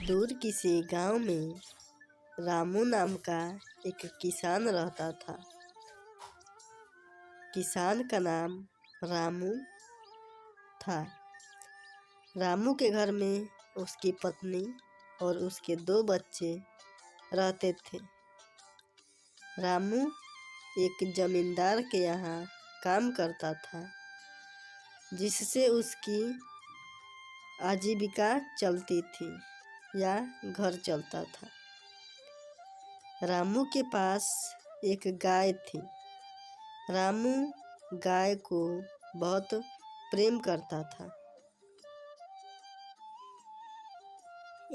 दूर किसी गांव में रामू नाम का एक किसान रहता था। किसान का नाम रामू था। रामू के घर में उसकी पत्नी और उसके 2 बच्चे रहते थे। रामू एक जमींदार के यहाँ काम करता था, जिससे उसकी आजीविका चलती थी या घर चलता था। रामू के पास एक गाय थी। रामू गाय को बहुत प्रेम करता था।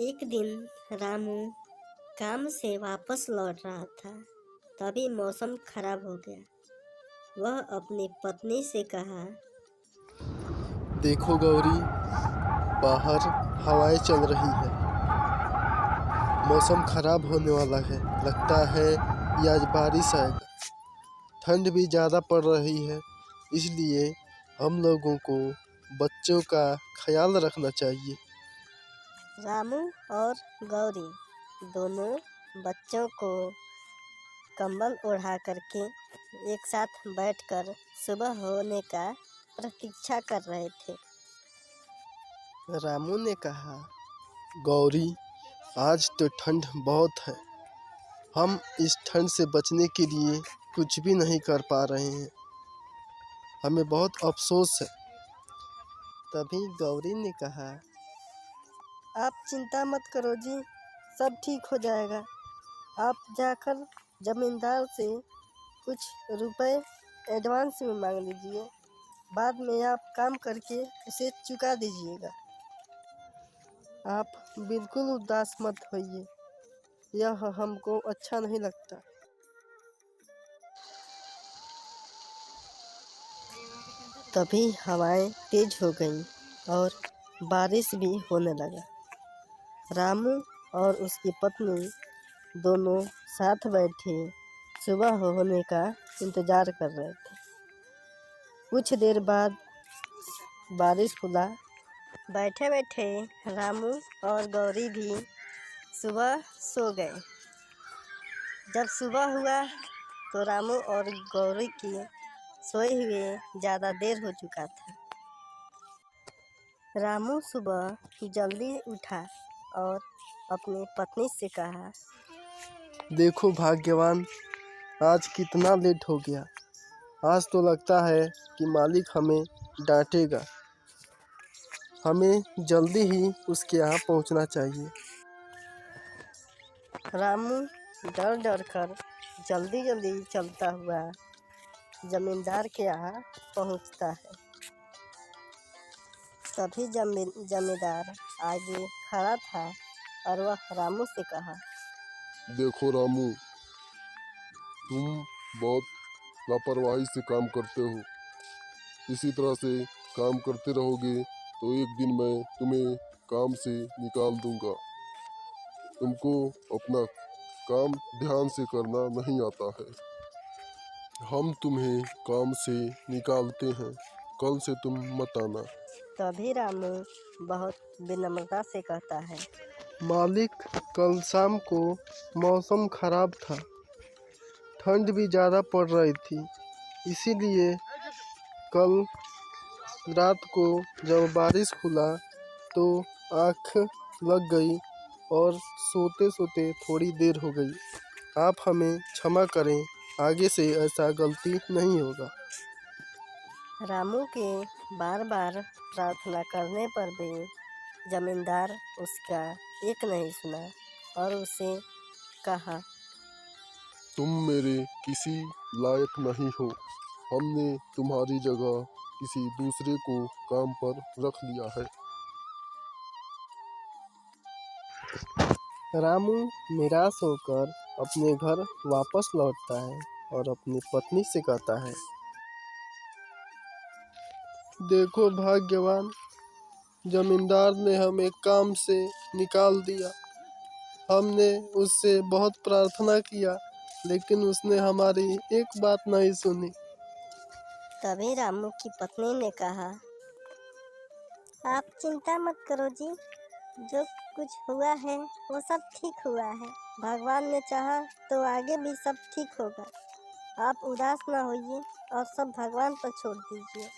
एक दिन रामू काम से वापस लौट रहा था, तभी मौसम खराब हो गया। वह अपनी पत्नी से कहा, देखो गौरी, बाहर हवाएं चल रही है, मौसम खराब होने वाला है। लगता है कि आज बारिश आएगा। ठंड भी ज़्यादा पड़ रही है, इसलिए हम लोगों को बच्चों का ख्याल रखना चाहिए। रामू और गौरी दोनों बच्चों को कंबल ओढ़ा करके एक साथ बैठकर सुबह होने का प्रतीक्षा कर रहे थे। रामू ने कहा, गौरी, आज तो ठंड बहुत है। हम इस ठंड से बचने के लिए कुछ भी नहीं कर पा रहे हैं। हमें बहुत अफसोस है। तभी गौरी ने कहा, आप चिंता मत करो जी, सब ठीक हो जाएगा। आप जाकर जमींदार से कुछ रुपए एडवांस में मांग लीजिए, बाद में आप काम करके उसे चुका दीजिएगा। आप बिल्कुल उदास मत होइए, यह हमको अच्छा नहीं लगता। तभी हवाएं तेज हो गईं और बारिश भी होने लगा। रामू और उसकी पत्नी दोनों साथ बैठे सुबह होने का इंतजार कर रहे थे। कुछ देर बाद बारिश खुला। बैठे बैठे रामू और गौरी भी सुबह सो गए। जब सुबह हुआ तो रामू और गौरी की सोए हुए ज़्यादा देर हो चुका था। रामू सुबह जल्दी उठा और अपनी पत्नी से कहा, देखो भाग्यवान, आज कितना लेट हो गया। आज तो लगता है कि मालिक हमें डांटेगा। हमें जल्दी ही उसके यहाँ पहुँचना चाहिए। रामू डर डर कर जल्दी जल्दी चलता हुआ जमींदार के यहाँ पहुँचता है। तभी जमींदार आगे खड़ा था और वह रामू से कहा, देखो रामू, तुम बहुत लापरवाही से काम करते हो। इसी तरह से काम करते रहोगे तो एक दिन मैं तुम्हें काम से निकाल दूंगा। तुमको अपना काम ध्यान से करना नहीं आता है। हम तुम्हें काम से निकालते हैं, कल से तुम मत आना। तभी रामू बहुत विनम्रता से कहता है, मालिक, कल शाम को मौसम खराब था, ठंड भी ज़्यादा पड़ रही थी, इसीलिए कल रात को जब बारिश खुला तो आँख लग गई और सोते सोते थोड़ी देर हो गई। आप हमें क्षमा करें, आगे से ऐसा गलती नहीं होगा। रामू के बार बार प्रार्थना करने पर भी जमींदार उसका एक नहीं सुना और उसे कहा, तुम मेरे किसी लायक नहीं हो। हमने तुम्हारी जगह किसी दूसरे को काम पर रख लिया है। रामू निराश होकर अपने घर वापस लौटता है और अपनी पत्नी से कहता है, देखो भाग्यवान, जमींदार ने हमें काम से निकाल दिया। हमने उससे बहुत प्रार्थना किया, लेकिन उसने हमारी एक बात नहीं सुनी। तभी रामू की पत्नी ने कहा, आप चिंता मत करो जी, जो कुछ हुआ है वो सब ठीक हुआ है। भगवान ने चाहा तो आगे भी सब ठीक होगा। आप उदास ना होइए और सब भगवान पर छोड़ दीजिए।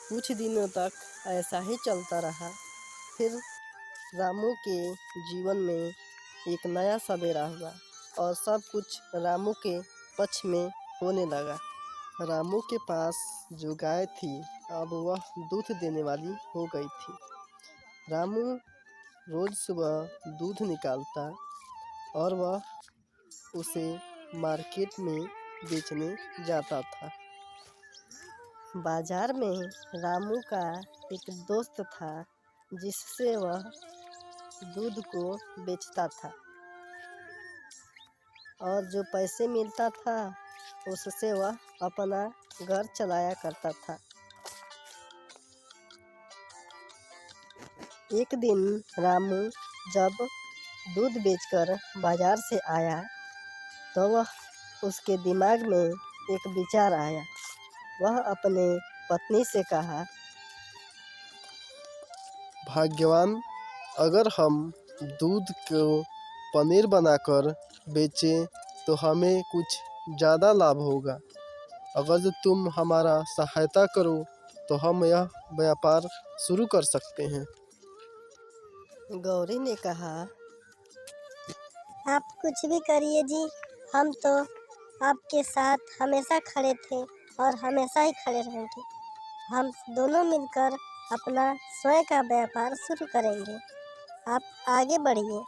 कुछ दिनों तक ऐसा ही चलता रहा। फिर रामू के जीवन में एक नया सवेरा हुआ और सब कुछ रामू के पक्ष में होने लगा। रामू के पास जो गाय थी अब वह दूध देने वाली हो गई थी। रामू रोज सुबह दूध निकालता और वह उसे मार्केट में बेचने जाता था। बाजार में रामू का एक दोस्त था जिससे वह दूध को बेचता था और जो पैसे मिलता था उससे वह अपना घर चलाया करता था। एक दिन रामू जब दूध बेचकर बाजार से आया तो वह उसके दिमाग में एक विचार आया। वह अपने पत्नी से कहा, भाग्यवान, अगर हम दूध को पनीर बनाकर बेचें तो हमें कुछ ज़्यादा लाभ होगा। अगर तुम हमारा सहायता करो तो हम यह व्यापार शुरू कर सकते हैं। गौरी ने कहा, आप कुछ भी करिए जी, हम तो आपके साथ हमेशा खड़े थे और हमेशा ही खड़े रहेंगे। हम दोनों मिलकर अपना स्वयं का व्यापार शुरू करेंगे। आप आगे बढ़िए।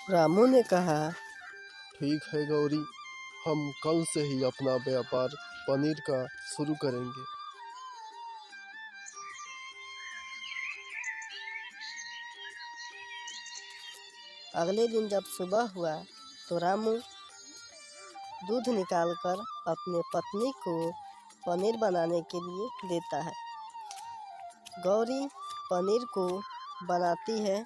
रामू ने कहा, ठीक है गौरी, हम कल से ही अपना व्यापार पनीर का शुरू करेंगे। अगले दिन जब सुबह हुआ तो रामू दूध निकालकर अपने पत्नी को पनीर बनाने के लिए देता है। गौरी पनीर को बनाती है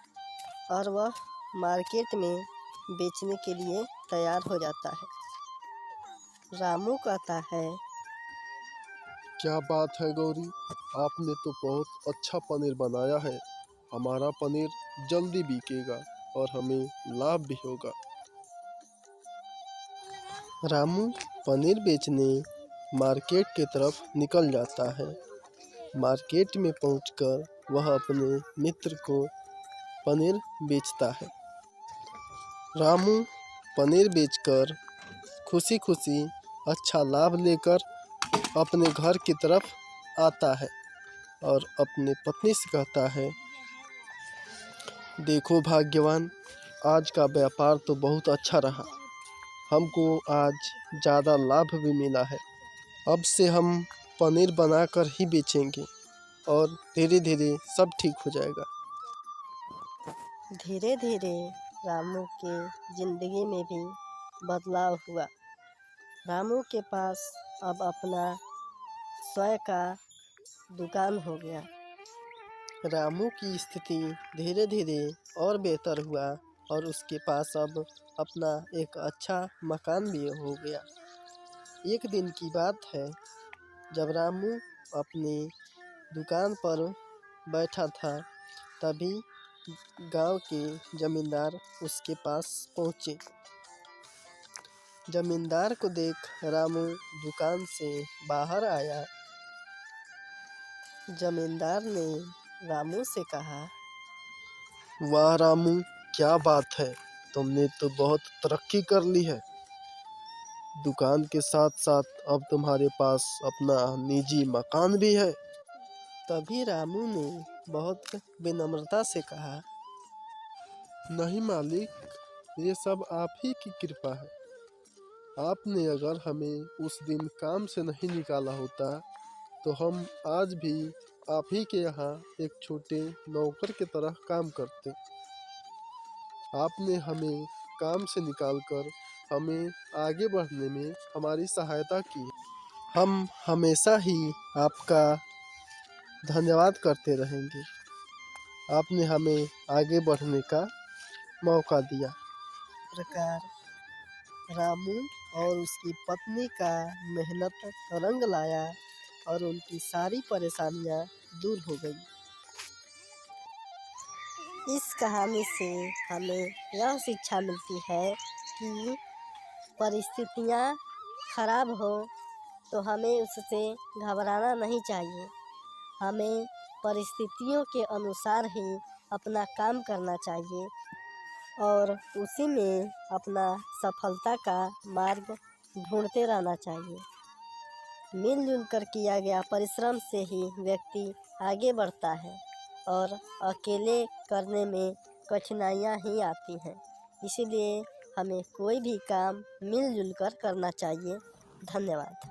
और वह मार्केट में बेचने के लिए तैयार हो जाता है। रामू कहता है, क्या बात है गौरी, आपने तो बहुत अच्छा पनीर बनाया है। हमारा पनीर जल्दी बिकेगा और हमें लाभ भी होगा। रामू पनीर बेचने मार्केट की तरफ निकल जाता है। मार्केट में पहुंचकर वह अपने मित्र को पनीर बेचता है। रामू पनीर बेचकर खुशी खुशी अच्छा लाभ लेकर अपने घर की तरफ आता है और अपने पत्नी से कहता है, देखो भाग्यवान, आज का व्यापार तो बहुत अच्छा रहा। हमको आज ज़्यादा लाभ भी मिला है। अब से हम पनीर बनाकर ही बेचेंगे और धीरे धीरे सब ठीक हो जाएगा। धीरे धीरे रामू के जिंदगी में भी बदलाव हुआ। रामू के पास अब अपना स्वयं का दुकान हो गया। रामू की स्थिति धीरे धीरे और बेहतर हुआ और उसके पास अब अपना एक अच्छा मकान भी हो गया। एक दिन की बात है, जब रामू अपनी दुकान पर बैठा था तभी गांव के जमींदार उसके पास पहुँचे। जमींदार को देख रामू दुकान से बाहर आया। जमींदार ने रामू से कहा, वाह रामू, क्या बात है, तुमने तो बहुत तरक्की कर ली है। दुकान के साथ साथ अब तुम्हारे पास अपना निजी मकान भी है। तभी रामू ने बहुत विनम्रता से कहा, नहीं मालिक, ये सब आप ही की कृपा है। आपने अगर हमें उस दिन काम से नहीं निकाला होता तो हम आज भी आप ही के यहाँ एक छोटे नौकर की तरह काम करते। आपने हमें काम से निकालकर हमें आगे बढ़ने में हमारी सहायता की। हम हमेशा ही आपका धन्यवाद करते रहेंगे। आपने हमें आगे बढ़ने का मौका दिया। इस प्रकार रामू और उसकी पत्नी का मेहनत रंग लाया और उनकी सारी परेशानियां दूर हो गई। इस कहानी से हमें यह शिक्षा मिलती है कि परिस्थितियां खराब हो तो हमें उससे घबराना नहीं चाहिए। हमें परिस्थितियों के अनुसार ही अपना काम करना चाहिए और उसी में अपना सफलता का मार्ग ढूंढते रहना चाहिए। मिलजुल कर किया गया परिश्रम से ही व्यक्ति आगे बढ़ता है और अकेले करने में कठिनाइयाँ ही आती हैं। इसीलिए हमें कोई भी काम मिलजुल कर करना चाहिए। धन्यवाद।